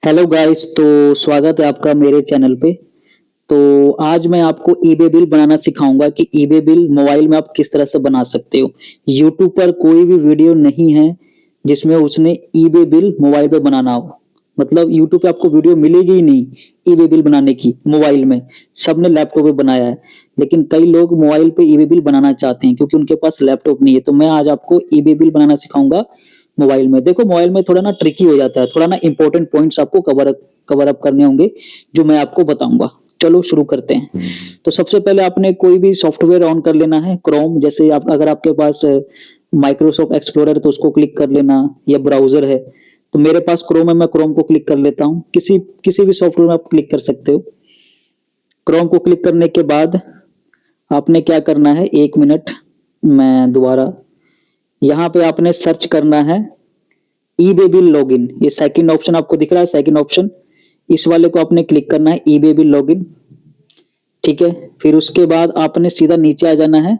Hello guys. तो स्वागत है आपका मेरे चैनल पे। तो आज मैं आपको ईबे बिल बनाना सिखाऊंगा कि ईबे बिल मोबाइल में आप किस तरह से बना सकते हो। यूट्यूब पर कोई भी वीडियो नहीं है जिसमें उसने ईबे बिल मोबाइल पे बनाना हो। मतलब यूट्यूब पे आपको वीडियो मिलेगी ही नहीं ईबे बिल बनाने की मोबाइल में। सबने लैपटॉप पे बनाया है, लेकिन कई लोग मोबाइल पे ईबे बिल बनाना चाहते हैं क्योंकि उनके पास लैपटॉप नहीं है। तो मैं आज आपको ईबे बिल बनाना सिखाऊंगा मोबाइल में। देखो, मोबाइल में थोड़ा ना ट्रिकी हो जाता है, थोड़ा ना इंपॉर्टेंट पॉइंट्स आपको कवर अप करने होंगे जो मैं आपको बताऊंगा। चलो शुरू करते हैं। तो सबसे पहले आपने कोई भी सॉफ्टवेयर ऑन कर लेना है। क्रोम, जैसे आप अगर आपके पास माइक्रोसॉफ्ट एक्सप्लोरर तो उसको क्लिक कर लेना, या ब्राउजर है तो मेरे पास क्रोम है, मैं क्रोम को क्लिक कर लेता हूँ। किसी किसी भी सॉफ्टवेयर में आप क्लिक कर सकते हो। क्रोम को क्लिक करने के बाद आपने क्या करना है, 1 मिनट, मैं दोबारा, यहाँ पे आपने सर्च करना है ईबे बिल लॉगिन। ये सेकंड ऑप्शन आपको दिख रहा है, सेकंड ऑप्शन, इस वाले को आपने क्लिक करना है, ईबे बिल लॉगिन। ठीक है, फिर उसके बाद आपने सीधा नीचे आ जाना है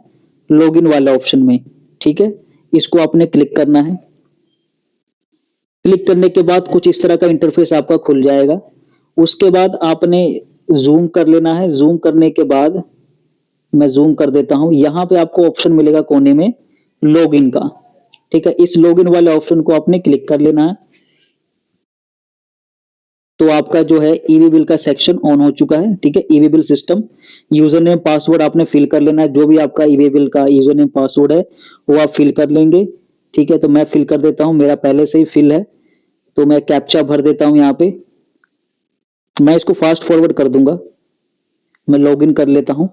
लॉगिन वाले ऑप्शन में। ठीक है, इसको आपने क्लिक करना है। क्लिक करने के बाद कुछ इस तरह का इंटरफेस आपका खुल जाएगा। उसके बाद आपने जूम कर लेना है। जूम करने के बाद मैं जूम कर देता हूं, यहां पे आपको ऑप्शन मिलेगा कोने में लॉगिन का। ठीक है, इस लॉगिन वाले ऑप्शन को आपने क्लिक कर लेना है। तो आपका जो है ईबे बिल का सेक्शन ऑन हो चुका है। ठीक है, eBay bill system, user name password आपने फिल कर लेना है। जो भी आपका ईबे बिल का यूजर नेम पासवर्ड है वो आप फिल कर लेंगे। ठीक है, तो मैं फिल कर देता हूं, मेरा पहले से ही फिल है। तो मैं कैप्चा भर देता हूं यहाँ पे। मैं इसको फास्ट फॉरवर्ड कर दूंगा। मैं लॉगिन कर लेता हूं।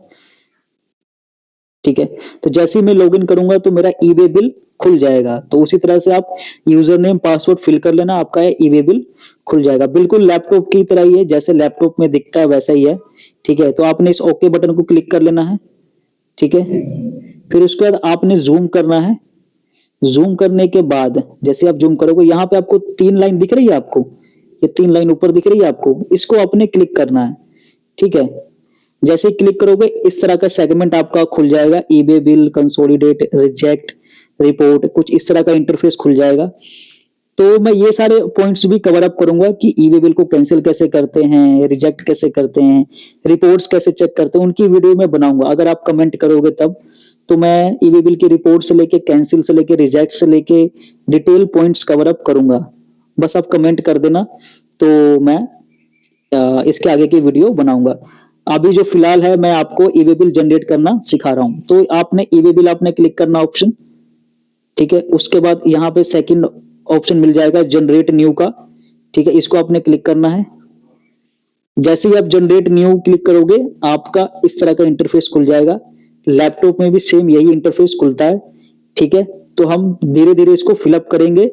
ठीक है, तो जैसे ही मैं लॉगिन करूंगा तो मेरा ईबे बिल खुल जाएगा। तो उसी तरह से आप यूजर नेम पासवर्ड फिल कर लेना, आपका ईबे बिल खुल जाएगा। बिल्कुल लैपटॉप की तरह ही है, जैसे लैपटॉप में दिखता है वैसा ही है। ठीक है, तो आपने इस ओके बटन को क्लिक कर लेना है। ठीक है, फिर उसके बाद आपने जूम करना है। जूम करने के बाद जैसे आप जूम करोगे, यहाँ पे आपको 3 लाइन दिख रही है, आपको ये 3 लाइन ऊपर दिख रही है, आपको इसको आपने क्लिक करना है। ठीक है, जैसे ही क्लिक करोगे इस तरह का सेगमेंट आपका खुल जाएगा, eBay bill, consolidate, reject, report, कुछ इस तरह का इंटरफेस खुल जाएगा। तो मैं ये सारे पॉइंट्स भी कवर अप करूंगा कि ईबे बिल को कैंसिल कैसे करते हैं, रिजेक्ट कैसे करते हैं, रिपोर्ट्स कैसे चेक करते हैं, उनकी वीडियो मैं बनाऊंगा। अगर आप कमेंट करोगे तब तो मैं ईबे बिल की रिपोर्ट से लेके, कैंसिल से लेके, रिजेक्ट से लेके डिटेल पॉइंट्स कवर अप करूंगा। बस आप कमेंट कर देना तो मैं इसके आगे की वीडियो बनाऊंगा। अभी जो फिलहाल है मैं आपको ईबे बिल जनरेट करना सिखा रहा हूं। तो आपने ईबे बिल आपने क्लिक करना ऑप्शन। ठीक है, उसके बाद यहाँ पे सेकंड ऑप्शन मिल जाएगा जनरेट न्यू का। ठीक है, इसको आपने क्लिक करना है। जैसे ही आप जनरेट न्यू क्लिक करोगे आपका इस तरह का इंटरफेस खुल जाएगा। लैपटॉप में भी सेम यही इंटरफेस खुलता है। ठीक है, तो हम धीरे धीरे इसको फिलअप करेंगे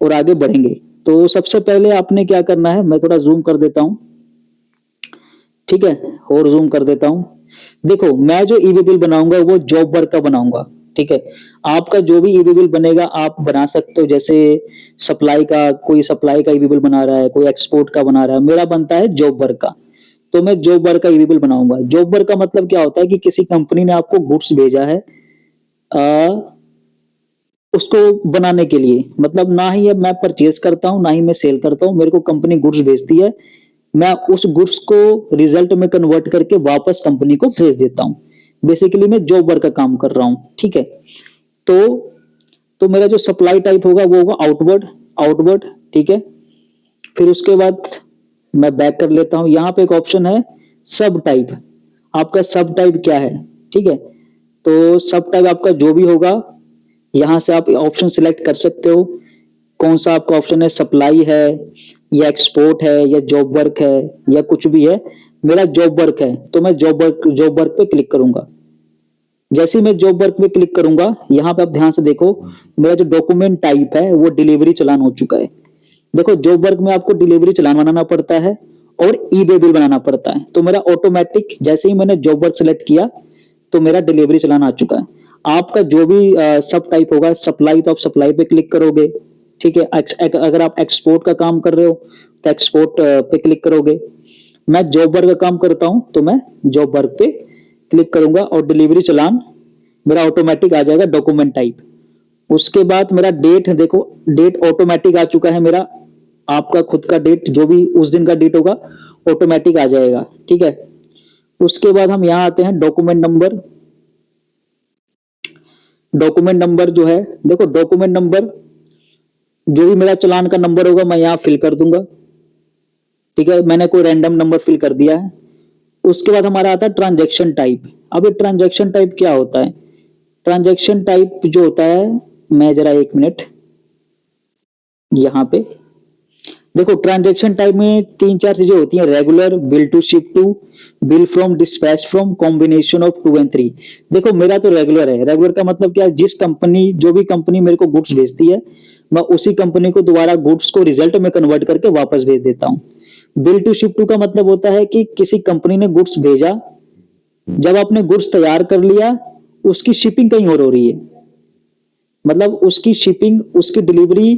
और आगे बढ़ेंगे। तो सबसे पहले आपने क्या करना है, मैं थोड़ा जूम कर देता हूं। ठीक है, और जूम कर देता हूं। देखो, मैं जो ईबे बिल बनाऊंगा वो जॉब वर्क का बनाऊंगा। ठीक है, आपका जो भी ईबे बिल बनेगा आप बना सकते हो। जैसे सप्लाई का, कोई सप्लाई का ईबे बिल बना रहा है, कोई एक्सपोर्ट का बना रहा है, मेरा बनता है जॉब वर्क का। तो मैं जॉब वर्क का ईबे बिल बनाऊंगा। जॉब वर्क का मतलब क्या होता है कि किसी कंपनी ने आपको गुड्स भेजा है उसको बनाने के लिए। मतलब ना ही मैं परचेज करता हूं, ना ही मैं सेल करता हूं, मेरे को कंपनी गुड्स भेजती है। मैं उस गुड्स को रिजल्ट में कन्वर्ट करके वापस कंपनी को भेज देता हूं। बेसिकली मैं जॉब वर्क का काम कर रहा हूं। ठीक है, तो तो मेरा जो सप्लाई टाइप होगा वो होगा आउटवर्ड। आउटवर्ड, ठीक है। फिर उसके बाद मैं बैक कर लेता हूं। यहां पे एक ऑप्शन है सब टाइप। आपका सब टाइप क्या है? ठीक है, तो सब टाइप आपका जो भी होगा यहां से आप ऑप्शन सिलेक्ट कर सकते हो। कौन सा आपका ऑप्शन है, सप्लाई है या एक्सपोर्ट है या जॉब वर्क है या कुछ भी है। मेरा जॉब वर्क है तो मैं जॉब वर्क पे क्लिक करूंगा। जैसे ही मैं जॉब वर्क पे क्लिक करूंगा, यहाँ पे आप ध्यान से देखो, मेरा जो डॉक्यूमेंट टाइप है वो डिलीवरी चालान हो चुका है। देखो, जॉब वर्क में आपको डिलीवरी चालान बनाना पड़ता है और ईबे बिल बनाना पड़ता है। तो मेरा ऑटोमेटिक जैसे ही मैंने जॉब वर्क सेलेक्ट किया तो मेरा डिलीवरी चालान आ चुका है। आपका जो भी सब टाइप होगा, सप्लाई तो आप सप्लाई पे क्लिक करोगे। ठीक है, अगर आप एक्सपोर्ट का काम कर रहे हो तो एक्सपोर्ट पे क्लिक करोगे। मैं जॉब वर्क का काम करता हूं तो मैं जॉब वर्क पे क्लिक करूंगा और डिलीवरी चालान मेरा ऑटोमेटिक आ जाएगा डॉक्यूमेंट टाइप। उसके बाद मेरा डेट देखो, डेट ऑटोमेटिक आ चुका है मेरा आपका खुद का डेट जो भी उस दिन का डेट होगा ऑटोमेटिक आ जाएगा। ठीक है, उसके बाद हम यहाँ आते हैं डॉक्यूमेंट नंबर। डॉक्यूमेंट नंबर जो है, देखो डॉक्यूमेंट नंबर जो भी मेरा चालान का नंबर होगा मैं यहाँ फिल कर दूंगा। ठीक है, मैंने कोई रैंडम नंबर फिल कर दिया है। उसके बाद हमारा आता है ट्रांजैक्शन टाइप। अब ये ट्रांजैक्शन टाइप क्या होता है? ट्रांजैक्शन टाइप जो होता है, मैं जरा एक मिनट यहाँ पे देखो, ट्रांजैक्शन टाइप में तीन चार चीजें होती हैं, regular, bill to ship to, bill from, dispatch from, combination of 2 और 3। देखो मेरा तो रेगुलर है। रेगुलर का मतलब क्या है? जिस कंपनी, जो भी कंपनी मेरे को गुड्स भेजती है, मैं उसी कंपनी को दोबारा गुड्स को रिजल्ट में कन्वर्ट करके वापस भेज देता हूँ। बिल टू शिप टू का मतलब होता है कि किसी कंपनी ने गुड्स भेजा, जब आपने गुड्स तैयार कर लिया, उसकी शिपिंग कहीं और हो रही है, मतलब उसकी शिपिंग, उसकी डिलीवरी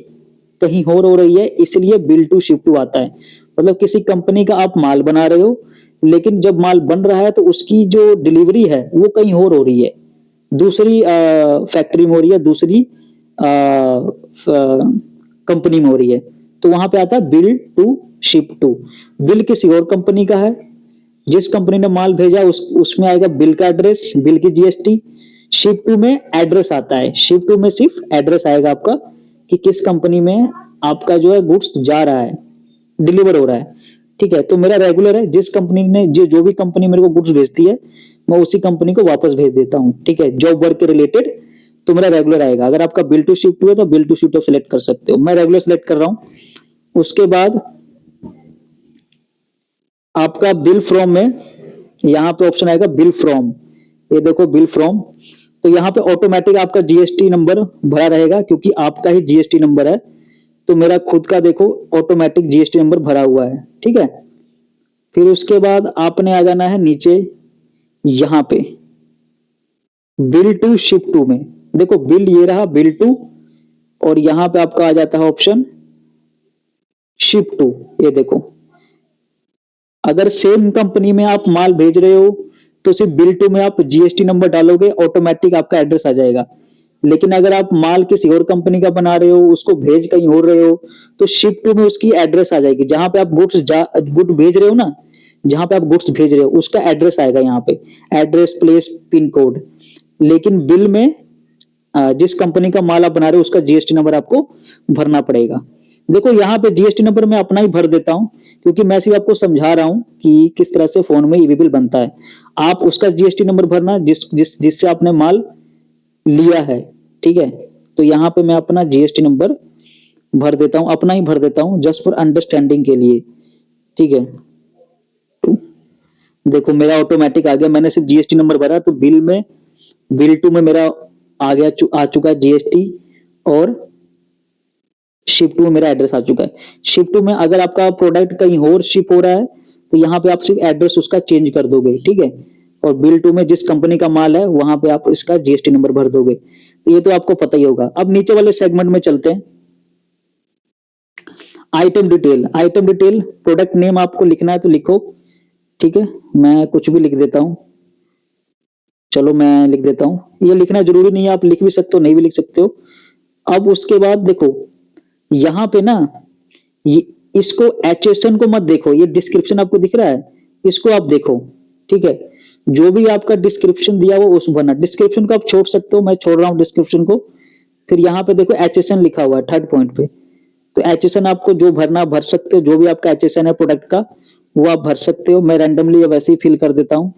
कहीं और हो रही है, इसलिए बिल टू शिप टू आता है। मतलब किसी कंपनी का आप माल बना रहे हो, लेकिन जब माल बन रहा है तो उसकी जो डिलीवरी है वो कहीं और हो रही है, दूसरी फैक्ट्री में हो रही है, दूसरी कंपनी में हो रही है, तो वहां पे आता है bill to ship to. Bill किसी और कंपनी का है, जिस कंपनी ने माल भेजा उसमें आएगा बिल का एड्रेस, बिल की जीएसटी। शिप टू में एड्रेस आता है, शिप टू में सिर्फ एड्रेस आएगा आपका कि किस कंपनी में आपका जो है गुड्स जा रहा है, डिलीवर हो रहा है। ठीक है, तो मेरा रेगुलर है, जिस कंपनी ने जो भी कंपनी मेरे को गुड्स भेजती है मैं उसी कंपनी को वापस भेज देता हूँ। ठीक है, जॉब वर्क के रिलेटेड तो मेरा रेगुलर आएगा। अगर आपका बिल टू शिप टू है तो bill to ship to select कर सकते हो, मैं रेगुलर सिलेक्ट कर रहा हूँ। उसके बाद आपका बिल फ्रॉम में यहाँ पे ऑप्शन आएगा बिल फ्रॉम, ये देखो बिल फ्रॉम, तो यहाँ पे ऑटोमेटिक आपका जीएसटी नंबर भरा रहेगा क्योंकि आपका ही जीएसटी नंबर है, तो मेरा खुद का देखो ऑटोमेटिक जीएसटी नंबर भरा हुआ है। ठीक है, फिर उसके बाद आपने आ जाना है नीचे यहाँ पे बिल टू शिप टू में। देखो बिल ये रहा बिल टू, और यहाँ पे आपका आ जाता है ऑप्शन शिप टू। ये देखो, अगर सेम कंपनी में आप माल भेज रहे हो तो सिर्फ बिल टू में आप जीएसटी नंबर डालोगे, ऑटोमेटिक आपका एड्रेस आ जाएगा। लेकिन अगर आप माल किसी और कंपनी का बना रहे हो, उसको भेज कहीं और रहे हो, तो शिप टू में उसकी एड्रेस आ जाएगी, जहां पे आप गुड भेज रहे हो ना, जहां पे आप गुड्स भेज रहे हो उसका एड्रेस आएगा यहाँ पे, एड्रेस, प्लेस, पिन कोड। लेकिन बिल में जिस कंपनी का माल आप बना रहे हो उसका जीएसटी नंबर आपको भरना पड़ेगा। देखो यहाँ पे जीएसटी नंबर मैं अपना ही भर देता हूँ क्योंकि मैं सिर्फ आपको समझा रहा हूँ कि किस तरह से फोन में ईवी बिल बनता है। आप उसका जीएसटी नंबर भरना जिससे आपने माल लिया है। ठीक है, तो यहाँ पे मैं अपना जीएसटी नंबर भर देता हूँ, अपना ही भर देता हूँ जस्ट फॉर अंडरस्टैंडिंग के लिए। ठीक है, देखो मेरा ऑटोमेटिक आ गया, मैंने सिर्फ जीएसटी नंबर भरा तो बिल टू में मेरा आ गया, आ चुका है जीएसटी, और शिप टू में मेरा एड्रेस आ चुका है। शिप टू में अगर आपका प्रोडक्ट कहीं और शिप हो रहा है तो यहाँ पे आप सिर्फ एड्रेस उसका चेंज कर दोगे। ठीक है, और बिल टू में जिस कंपनी का माल है वहां पे आप इसका जीएसटी नंबर भर दोगे, तो ये तो आपको पता ही होगा। अब नीचे वाले सेगमेंट में चलते हैं, item detail. Item detail, product name आपको लिखना है तो लिखो। ठीक है, मैं कुछ भी लिख देता हूं, चलो मैं लिख देता हूं, ये लिखना जरूरी नहीं है, आप लिख भी सकते हो नहीं भी लिख सकते हो। अब उसके बाद देखो यहाँ पे ना, ये इसको एचएसएन को मत देखो, ये डिस्क्रिप्शन आपको दिख रहा है, इसको आप देखो। ठीक है, जो भी आपका डिस्क्रिप्शन दिया वो उस भरना, डिस्क्रिप्शन को आप छोड़ सकते हो, मैं छोड़ रहा हूँ डिस्क्रिप्शन को। फिर यहाँ पे देखो एचएसएन लिखा हुआ है थर्ड पॉइंट पे, तो एचएसएन आपको जो भरना भर सकते हो, जो भी आपका एचएसएन है प्रोडक्ट का वो आप भर सकते हो। मैं रैंडमली वैसे ही फिल कर देता हूँ।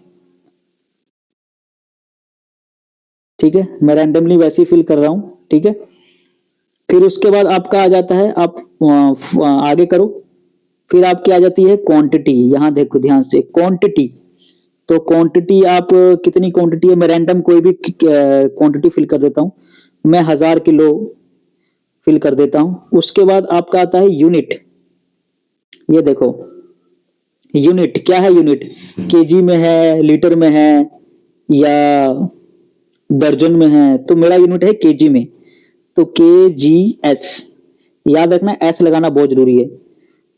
ठीक है, मैं रैंडमली वैसे ही फिल कर रहा हूँ। ठीक है, फिर उसके बाद आपका आ जाता है, आप आगे करो, फिर आपकी आ जाती है क्वांटिटी। यहाँ देखो ध्यान से, क्वांटिटी, तो क्वांटिटी आप कितनी क्वांटिटी है, मैं रैंडम कोई भी क्वांटिटी फिल कर देता हूँ, मैं 1000 किलो फिल कर देता हूँ। उसके बाद आपका आता है यूनिट। ये देखो यूनिट क्या है, यूनिट केजी में है, लीटर में है, या दर्जन में है, तो मेरा यूनिट है केजी में, तो के जी एस, याद रखना एस लगाना बहुत जरूरी है।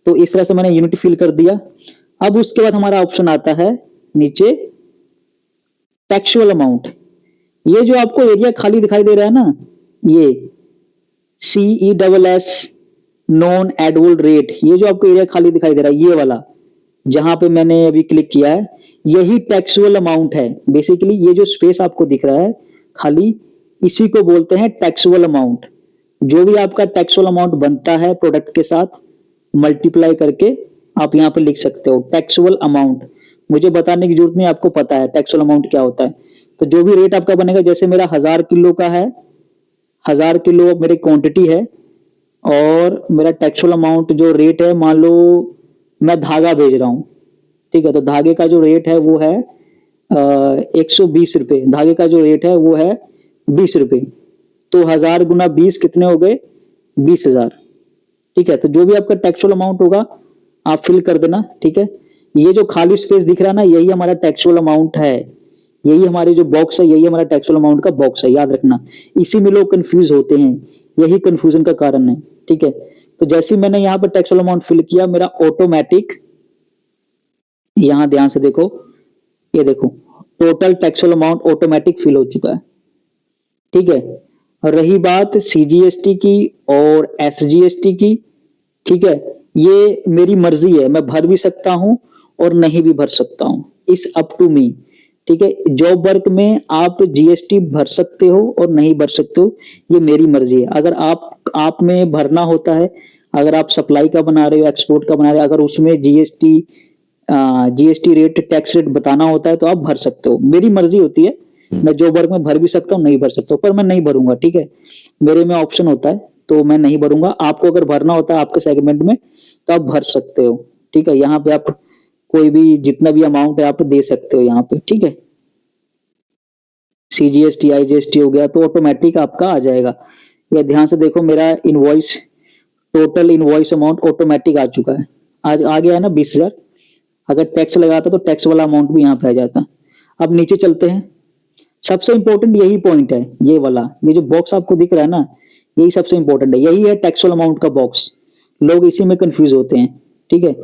तो इस तरह से मैंने यूनिट फिल कर दिया। अब उसके बाद हमारा ऑप्शन आता है नीचे टेक्सुअल अमाउंट। ये जो आपको एरिया खाली दिखाई दे रहा है ना, ये CESS नॉन एडवोल्ड रेट, ये जो आपको एरिया खाली दिखाई दे रहा है ये वाला, जहां पे मैंने अभी क्लिक किया है, यही टैक्सेबल अमाउंट है। बेसिकली ये जो स्पेस आपको दिख रहा है खाली, इसी को बोलते हैं टैक्सेबल अमाउंट। जो भी आपका टैक्सेबल अमाउंट बनता है प्रोडक्ट के साथ मल्टीप्लाई करके आप यहाँ पे लिख सकते हो टैक्सेबल अमाउंट। मुझे बताने की जरूरत नहीं, आपको पता है टैक्सेबल अमाउंट क्या होता है। तो जो भी रेट आपका बनेगा, जैसे मेरा 1000 किलो का है, 1000 किलो मेरी क्वांटिटी है, और मेरा टैक्सेबल अमाउंट जो रेट है, मान लो मैं धागा भेज रहा हूँ, ठीक है, तो धागे का जो रेट है वो है 120 रुपये। धागे का जो रेट है वो है 20 रुपये। तो 1000 × 20 कितने हो गए? 20,000। ठीक है, तो जो भी आपका टैक्सेबल अमाउंट होगा आप फिल कर देना। ठीक है, ये जो खाली स्पेस दिख रहा है ना, यही हमारा टैक्सेबल अमाउंट है। यही हमारी जो बॉक्स है, यही हमारा टैक्सेबल अमाउंट का बॉक्स है, याद रखना। इसी में लोग कंफ्यूज होते हैं, यही कंफ्यूजन का कारण है। ठीक है, तो जैसे ही मैंने यहाँ पर टैक्सेबल अमाउंट फिल किया, मेरा ऑटोमेटिक, यहां ध्यान से देखो, ये देखो total taxable amount automatic fill हो चुका है। ठीक है, और रही बात सीजीएसटी की और एसजीएसटी की, ठीक है, ये मेरी मर्जी है, मैं भर भी सकता हूं और नहीं भी भर सकता हूं, इस अप टू मी। ठीक है, जॉब वर्क में आप जीएसटी भर सकते हो और नहीं भर सकते हो, ये मेरी मर्जी है। अगर आप में भरना होता है, अगर आप सप्लाई का बना रहे हो, एक्सपोर्ट का बना रहे हो, अगर उसमें जीएसटी रेट, टैक्स रेट बताना होता है तो आप भर सकते हो, मेरी मर्जी होती है। मैं जॉब वर्क में भर भी सकता हूँ, नहीं भर सकता हूँ, पर मैं नहीं भरूंगा। ठीक है, मेरे में ऑप्शन होता है तो मैं नहीं भरूंगा। आपको अगर भरना होता है आपके सेगमेंट में तो आप भर सकते हो। ठीक है, यहाँ पे आप कोई भी जितना भी अमाउंट है आप दे सकते हो यहाँ पे। ठीक है, सीजीएसटी आईजीएसटी हो गया तो ऑटोमेटिक आपका आ जाएगा। ये ध्यान से देखो, मेरा invoice, total invoice amount automatic आ चुका है, आज आ गया है ना 20,000। अगर टैक्स लगाता तो टैक्स वाला अमाउंट भी यहाँ पे आ जाता। अब नीचे चलते हैं, सबसे इंपॉर्टेंट यही पॉइंट है, ये वाला, ये जो बॉक्स आपको दिख रहा है ना, यही सबसे इंपॉर्टेंट है, यही है टैक्सेबल अमाउंट का बॉक्स। लोग इसी में कंफ्यूज होते हैं। ठीक है,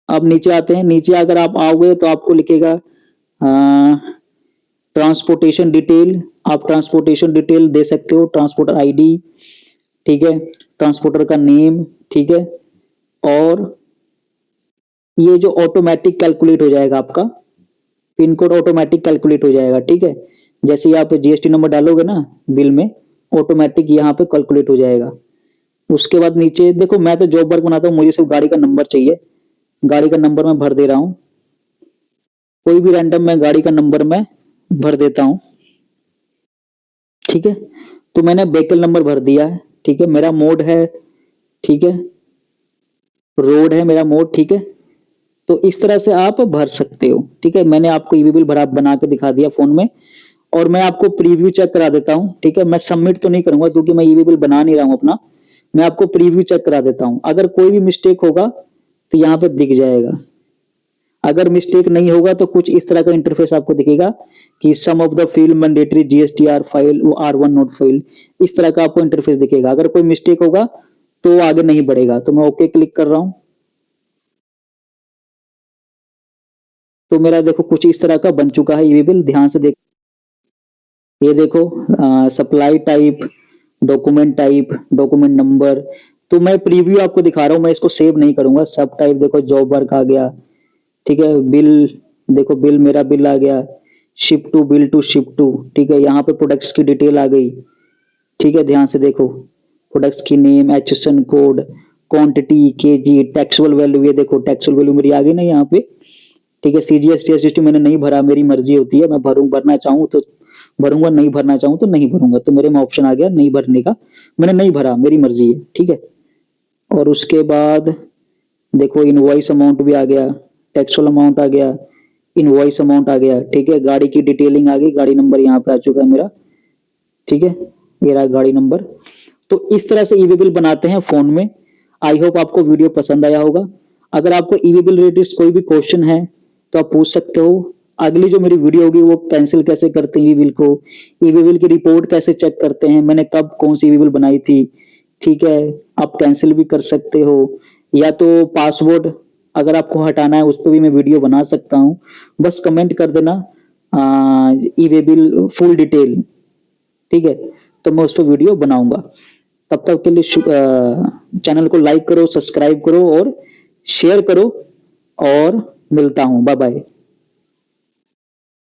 अब नीचे आते हैं। नीचे अगर आप आओगे तो आपको लिखेगा ट्रांसपोर्टेशन डिटेल, आप ट्रांसपोर्टेशन डिटेल दे सकते हो, ट्रांसपोर्टर आईडी, ठीक है, ट्रांसपोर्टर का नेम, ठीक है, और ये जो ऑटोमेटिक कैलकुलेट हो जाएगा, आपका पिन कोड ऑटोमेटिक कैलकुलेट हो जाएगा। ठीक है, जैसे ही आप जीएसटी नंबर डालोगे ना बिल में, ऑटोमेटिक यहाँ पे कैलकुलेट हो जाएगा। उसके बाद नीचे देखो, मैं तो जॉब वर्क बनाता हूँ, मुझे सिर्फ गाड़ी का नंबर चाहिए, गाड़ी का नंबर मैं भर दे रहा हूँ, कोई भी रैंडम मैं गाड़ी का नंबर मैं भर देता हूँ। ठीक है, तो मैंने व्हीकल नंबर भर दिया है। ठीक है, मेरा मोड है, ठीक है, रोड है मेरा मोड। ठीक है, तो इस तरह से आप भर सकते हो। ठीक है, मैंने आपको ईवी बिल भरा बना के दिखा दिया फोन में, और मैं आपको प्रीव्यू चेक करा देता हूँ। ठीक है, मैं सबमिट तो नहीं करूंगा क्योंकि मैं ईवी बिल बना नहीं रहा हूँ अपना, मैं आपको प्रीव्यू चेक करा देता हूँ। अगर कोई भी मिस्टेक होगा तो यहाँ पे दिख जाएगा, अगर मिस्टेक नहीं होगा तो कुछ इस तरह का इंटरफेस आपको दिखेगा कि some of the field mandatory GSTR file R1 note file, इस तरह का आपको इंटरफेस दिखेगा। अगर कोई मिस्टेक होगा तो आगे नहीं बढ़ेगा। तो मैं ओके क्लिक कर रहा हूं, तो मेरा देखो कुछ इस तरह का बन चुका है ईवी बिल। ध्यान से देख, ये देखो supply type, document type, document number. तो मैं प्रीव्यू आपको दिखा रहा हूं, मैं इसको सेव नहीं करूंगा। सब टाइप देखो, जॉब वर्क आ गया, ठीक है, बिल देखो, बिल मेरा बिल आ गया, ship to, bill to, ship to. ठीक है, यहाँ पे प्रोडक्ट्स की डिटेल आ गई। ठीक है, ध्यान से देखो, प्रोडक्ट्स की name, HSN code, quantity, KG, taxable value, ये देखो टैक्सेबल वैल्यू मेरी आ गई ना यहाँ पे। ठीक है, सीजीएसटी एसजीएसटी मैंने नहीं भरा, मेरी मर्जी होती है, मैं भरना चाहूँ तो भरूंगा, नहीं भरना चाहूँ तो नहीं भरूंगा। तो मेरे में ऑप्शन आ गया नहीं भरने का, मैंने नहीं भरा, मेरी मर्जी है। ठीक है, और उसके बाद देखो इनवॉइस अमाउंट भी आ गया, टैक्सेबल अमाउंट आ गया, इनवॉइस अमाउंट आ गया। ठीक है, गाड़ी की डिटेलिंग आ गई, गाड़ी नंबर यहाँ पे आ चुका है मेरा। ठीक है, ये रहा गाड़ी नंबर। तो इस तरह से ईवी बिल बनाते हैं फोन में। आई होप आपको वीडियो पसंद आया होगा। अगर आपको ईवी बिल रिलेटेड कोई भी क्वेश्चन है तो आप पूछ सकते हो। अगली जो मेरी वीडियो होगी वो कैंसिल कैसे करते हैं ईवी बिल को, ईवी बिल की रिपोर्ट कैसे चेक करते हैं, मैंने कब कौन सी ईवी बिल बनाई थी। ठीक है, आप कैंसिल भी कर सकते हो, या तो पासवर्ड अगर आपको हटाना है उस पर भी मैं वीडियो बना सकता हूँ। बस कमेंट कर देना ईवी बिल फुल डिटेल, ठीक है, तो मैं उस पर वीडियो बनाऊंगा। तब तक के लिए चैनल को लाइक करो, सब्सक्राइब करो और शेयर करो, और मिलता हूं। Bye bye.